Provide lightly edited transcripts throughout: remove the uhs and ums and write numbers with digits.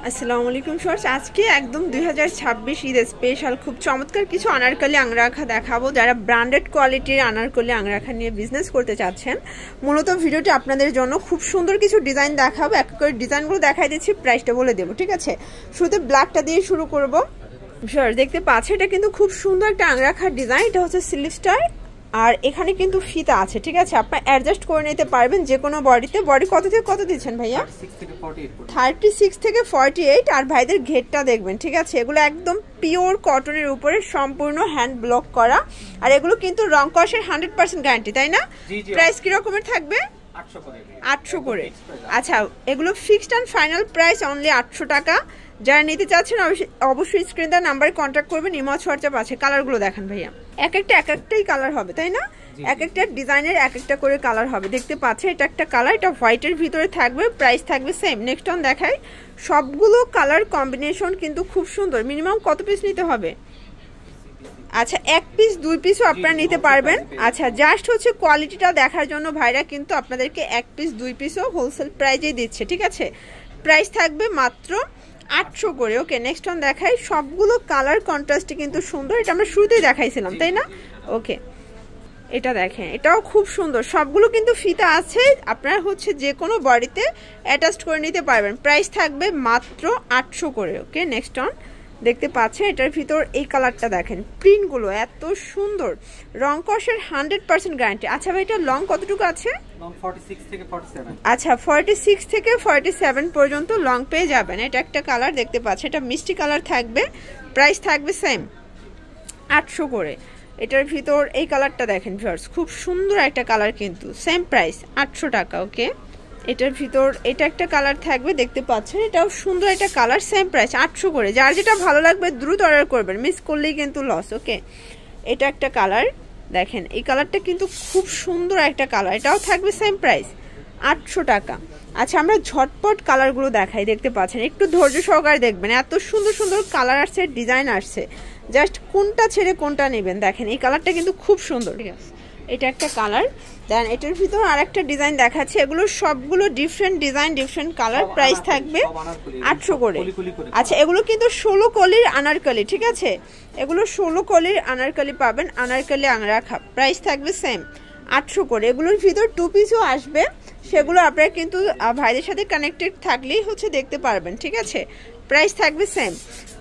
আসসালামু আলাইকুম শর্টস আজকে একদম 2026 ঈদ স্পেশাল খুব চমৎকার কিছু আনারকলি আংরাখা দেখাবো। যারা ব্র্যান্ডেড কোয়ালিটির আনারকলি আংরাখা নিয়ে বিজনেস করতে চাচ্ছেন, মূলত ভিডিওটি আপনাদের জন্য খুব সুন্দর কিছু ডিজাইন দেখাবো। এক করে ডিজাইনগুলো দেখাই দিচ্ছি, প্রাইসটা বলে দেবো, ঠিক আছে? শুরুতে ব্ল্যাকটা দিয়ে শুরু করব। শর্টস দেখতে পাচ্ছেন, এটা কিন্তু খুব সুন্দর একটা আংরাখার ডিজাইন। এটা হচ্ছে স্লিভ স্টাইল, আর এখানে কিন্তু ফিতা আছে, ঠিক আছে? আপনারা অ্যাডজাস্ট করে নিতে পারবেন যে কোনো বডিতে। বডি কত থেকে কত দিচ্ছেন ভাইয়া? 36 থেকে 48। আর ভাইদের ঘেরটা দেখবেন, ঠিক আছে? এগুলো একদম পিওর কটনের উপরে সম্পূর্ণ হ্যান্ড ব্লক করা, আর এগুলো কিন্তু রং কষের 100% গ্যারান্টি, তাই না? প্রাইস কি রকমের থাকবে? 800 করে। আচ্ছা, এগুলো fixed and final price only 800 টাকা। যারা নিতে চাচ্ছেন অবশ্যই স্ক্রিন দেওয়া নাম্বারে কন্ট্যাক্ট করবেন। ইমজ হোয়াটসঅ্যাপ আছে। কালারগুলো দেখেন ভাইয়া, এক একটাই কালার হবে, তাই না? এক একটা ডিজাইনের এক একটা করে কালার হবে। দেখতে পাচ্ছেন, এটা একটা কালার, এটা হোয়াইটের ভিতরে থাকবে, প্রাইস থাকবে সেম। নেক্সট অন দেখাই। সবগুলো কালার কম্বিনেশন কিন্তু খুব সুন্দর। মিনিমাম কত পিস নিতে হবে? আচ্ছা, 1 পিস 2 পিসও আপনারা নিতে পারবেন। আচ্ছা, জাস্ট হচ্ছে কোয়ালিটিটা দেখার জন্য ভাইরা কিন্তু আপনাদেরকে 1 পিস 2 পিসও হোলসেল প্রাইজেই দিচ্ছে, ঠিক আছে? প্রাইস থাকবে মাত্র 800 করে। ওকে, নেক্সট অন দেখাই। সবগুলো কালার কন্ট্রাস্টে কিন্তু সুন্দর। এটা আমরা শুরুতেই দেখাইছিলাম, তাই না? ওকে, এটা দেখেন, এটাও খুব সুন্দর। সবগুলো কিন্তু ফিতা আছে, আপনারা হচ্ছে যে কোনো বডিতে অ্যাটাচড করে নিতে পারবেন। প্রাইস থাকবে মাত্র 800 করে। ওকে, নেক্সট অন দেখতে পাচ্ছেন, এটার ভিতর এই কালারটা দেখেন, প্রিন্টগুলো এত সুন্দর, রং কষের 100% গ্যারান্টি। আচ্ছা ভাই, এটা লং কতটুকু আছে? আচ্ছা, 46 থেকে 47 পর্যন্ত লং পেয়ে যাবেন। এটা একটা কালার দেখতে পাচ্ছেন, এটা মিষ্টি কালার থাকবে। প্রাইস থাকবে সেম 800 করে। এটার ভিতর এই কালারটা দেখেন ভিউয়ার্স, খুব সুন্দর একটা কালার, কিন্তু সেম প্রাইস 800 টাকা। ওকে, এটার ভিতর এটা একটা কালার থাকবে, দেখতে পাচ্ছেন, এটাও সুন্দর একটা কালার, সেম প্রাইস 800 করে। যার যেটা ভালো লাগবে দ্রুত অর্ডার করবেন, মিস করলেই কিন্তু লস। ওকে, এটা একটা কালার দেখেন, এই কালারটা কিন্তু খুব সুন্দর একটা কালার, এটাও থাকবে সেম প্রাইস 800 টাকা। আচ্ছা, আমরা ঝটপট কালারগুলো দেখাই। দেখতে পাচ্ছেন, একটু ধৈর্য সহকারে দেখবেন, এত সুন্দর সুন্দর কালার আসছে, ডিজাইন আসছে, জাস্ট কোনটা ছেড়ে কোনটা নেবেন। দেখেন, এই কালারটা কিন্তু খুব সুন্দর, ঠিক আছে? এটা একটা কালার। দেন এটার ভিতর আর একটা ডিজাইন দেখাচ্ছে। এগুলো সবগুলো different design, different colour. Price থাকবে 800 করে। আচ্ছা, এগুলো কিন্তু 16 কলির আনারকলি, ঠিক আছে? এগুলো 16 কলির আনারকলি পাবেন, আনারকলি আংরাখা। প্রাইস থাকবে সেম 800 করে। এগুলোর ভিতর 2 পিসও আসবে, সেগুলো আপনারা কিন্তু ভাইদের সাথে কানেক্টেড থাকলেই হচ্ছে দেখতে পারবেন, ঠিক আছে? প্রাইস থাকবে সেম।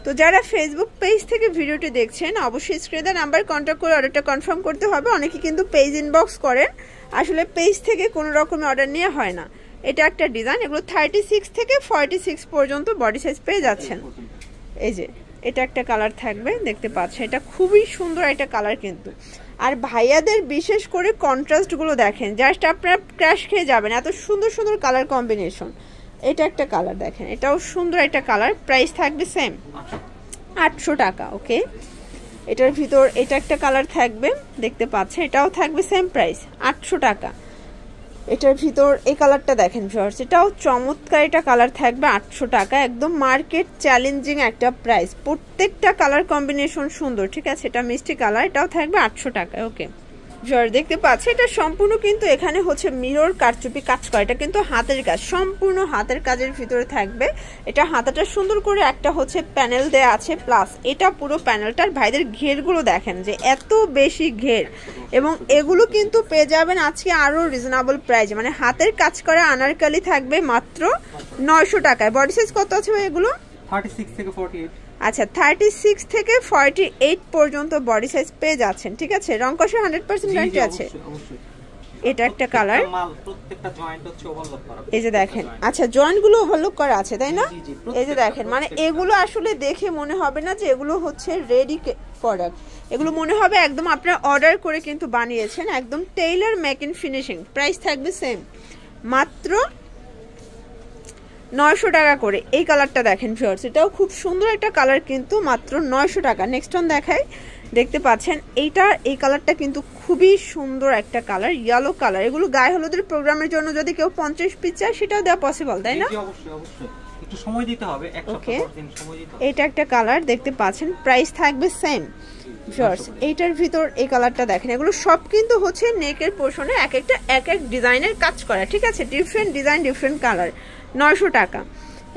তো যারা ফেসবুক পেজ থেকে ভিডিওটি দেখছেন, অবশ্যই স্ক্রিনে নাম্বার কন্ট্যাক্ট করে অর্ডারটা কনফার্ম করতে হবে। অনেকে কিন্তু পেজ ইনবক্স করেন, আসলে পেজ থেকে কোনো রকমের অর্ডার নেওয়া হয় না। এটা একটা ডিজাইন, এগুলো 36 থেকে 46 পর্যন্ত বডি সাইজ পেয়ে যাচ্ছেন। এই যে এটা একটা কালার থাকবে, দেখতে পাচ্ছেন, এটা খুবই সুন্দর একটা কালার কিন্তু। আর ভাইয়াদের বিশেষ করে কন্ট্রাস্টগুলো দেখেন, জাস্ট আপনারা ক্র্যাশ খেয়ে যাবেন, এত সুন্দর সুন্দর কালার কম্বিনেশন। এটা একটা কালার দেখেন, এটাও সুন্দর একটা কালার। প্রাইস থাকবে সেম 800 টাকা। ওকে, এটার ভিতর এটা একটা কালার থাকবে, দেখতে পাচ্ছেন, এটাও থাকবে সেম প্রাইস 800 টাকা। এটার ভিতর এই কালারটা দেখেন ভিউয়ার্স, এটাও চমৎকার একটা কালার থাকবে 800 টাকা। একদম মার্কেট চ্যালেঞ্জিং একটা প্রাইস, প্রত্যেকটা কালার কম্বিনেশন সুন্দর, ঠিক আছে? এটা মিষ্টি কালার, এটাও থাকবে 800 টাকা। ওকে ভিউয়ার্স, দেখতে পাচ্ছি, এটা সম্পূর্ণ কিন্তু এখানে হচ্ছে মিরর কারচুপি কাজ করা। এটা কিন্তু হাতের কাজ, সম্পূর্ণ হাতের কাজের ভিতরে থাকবে। এটা হাতাটা সুন্দর করে একটা হচ্ছে প্যানেল দেয়া আছে, প্লাস এটা পুরো প্যানেলটার ভাইদের ঘেরগুলো দেখেন যে এত বেশি ঘের, এবং এগুলো কিন্তু পেয়ে যাবেন আজকে আরো রিজনেবল প্রাইস। মানে হাতের কাজ করা আনারকলি থাকবে মাত্র 900 টাকায়। বডি সাইজ কত আছে ভাই এগুলো? 36 থেকে 48। আচ্ছা, 36 থেকে 48 পর্যন্ত বডি সাইজ পেয়ে যাচ্ছেন, ঠিক আছে? রং কষের 100% গ্যারান্টি আছে। এটা একটা কালার, প্রত্যেকটা জয়েন্ট হচ্ছে ওভারলক করা, এই যে দেখেন। আচ্ছা, জয়েন্ট গুলো ওভারলক করা আছে, তাই না? এই যে দেখেন, মানে এগুলো আসলে দেখে মনে হবে না যে এগুলো হচ্ছে রেডি প্রোডাক্ট, এগুলো মনে হবে একদম আপনারা অর্ডার করে কিন্তু বানিয়েছেন, একদম Taylor make in finishing. Price থাকবে সেম মাত্র 900 টাকা করে। এই কালারটা দেখেন ভিউয়ার্স, এটাও খুব সুন্দর একটা কালার, কিন্তু মাত্র 900 টাকা। নেক্সট অন দেখাই, দেখতে পাচ্ছেন, এই কালারটা কিন্তু খুবই সুন্দর একটা কালার, ইয়েলো কালার। এগুলো গায়ে হলুদের প্রোগ্রামের জন্য যদি কেউ 50 পিস চায় সেটাও দেওয়া পসিবল, তাই না? অবশ্যই অবশ্যই, একটু সময় দিতে হবে, এক সপ্তাহ পর দিন সময় দিতে হবে। এটা একটা কালার, দেখতে পাচ্ছেন, প্রাইস থাকবে সেম ভিউয়ার্স। এইটার ভিতর এই কালারটা দেখেন, এগুলো সব কিন্তু হচ্ছে নেকের পোর্শনে এক এক ডিজাইনের কাজ করা, ঠিক আছে? ডিফারেন্ট ডিজাইন, ডিফারেন্ট কালার, 900 টাকা।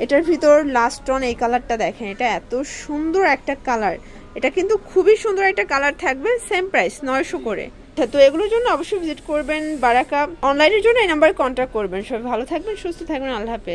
এটার ভিতর লাস্ট অন এই কালারটা দেখেন, এটা এত সুন্দর একটা কালার, এটা কিন্তু খুবই সুন্দর একটা কালার থাকবে। সেম প্রাইস 900 করে। তো এগুলোর জন্য অবশ্যই ভিজিট করবেন বারাকা। অনলাইনের জন্য এই নাম্বারে কন্ট্যাক্ট করবেন। সবাই ভালো থাকবেন, সুস্থ থাকবেন, আল্লাহ হাফেজ।